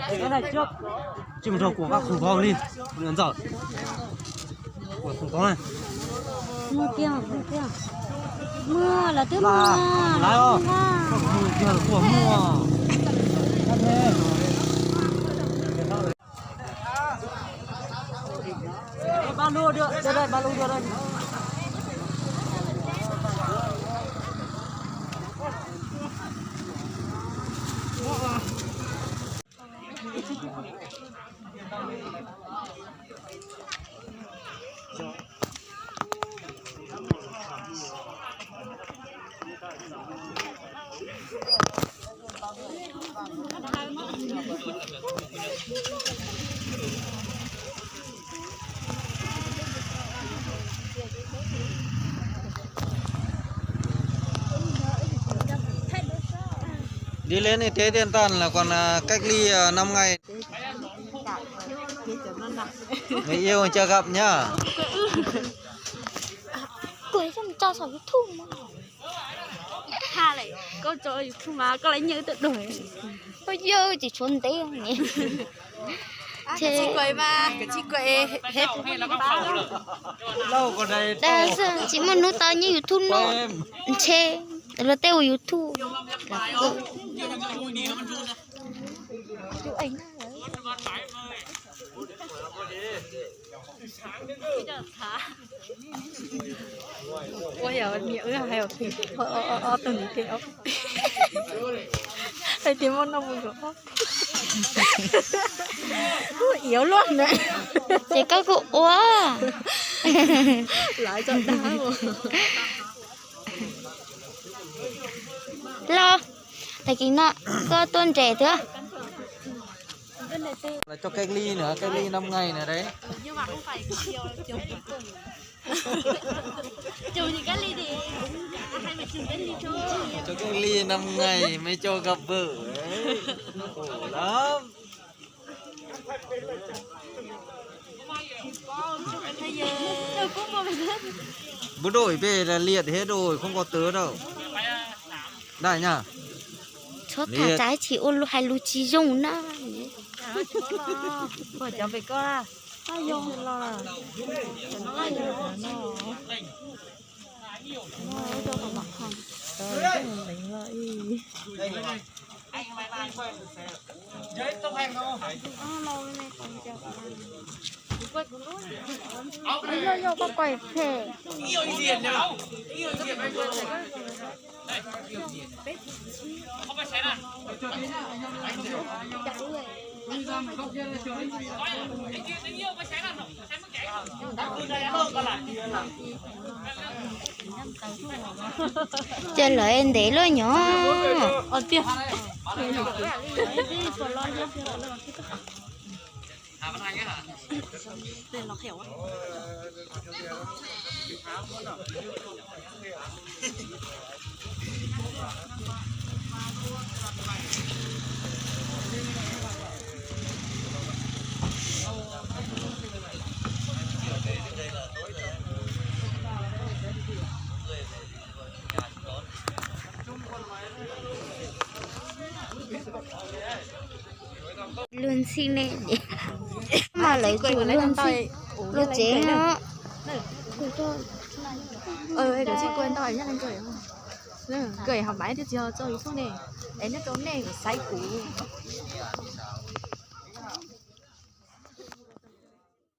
cái này trước chim trâu của các khủng con đi lớn giỏi của khủng con này mưa kia mưa là thứ mưa lái không mưa kia là của mưa ba lô đưa đây ba lô đưa đây đi lên y tế Thiên Tân là còn cách ly 5 ngày. Người yêu chưa gặp nhá. quay xong cho sao YouTube mà ha lại có cho YouTube mà có lấy nhớ tự đổi bây giờ chỉ trốn té nhỉ cái chị quậy mà cái chị quậy hết Lâu còn đây chỉ mà nó tao như YouTube nó chê là tao YouTube là chú anh ôi giờ nhiều hay ở thì từng kiểu thầy tìm món nông của yếu luôn đấy chỉ có cụ quá lại cho đá lo thầy kính nọ có tuần trẻ nữa là cho cách ly nữa, cách ly 5 ngày nữa đấy. nhưng mà không phải chiều chiều cuối cùng chiều thì cách ly thì hai mẹ chừng cách ly Cho cách ly 5 ngày mới cho gặp vợ đấy. Khổ lắm. Bố đổi về là liệt hết rồi, không có tớ đâu. Đây nhá. chốt thả trái chỉ ôn hai lú chi dùng na rồi cháu về con à ai dùng lo nó ai dùng nó cho vào mặt không đánh vậy Giấy tông hành không? lâu này còn chờ quay cũng luôn bây giờ có quay phê Yêu tiền nào? Yêu tiền anh quên không phải xé chơi lời em để lo nhỏ ở tiền tiền nó khéo luôn xin này mà lấy chủ luôn xin luôn chế nó cái chị quên tỏi nhắc anh cười không cười học bái thì giờ chơi xuống này đấy nó trốn này sai cũ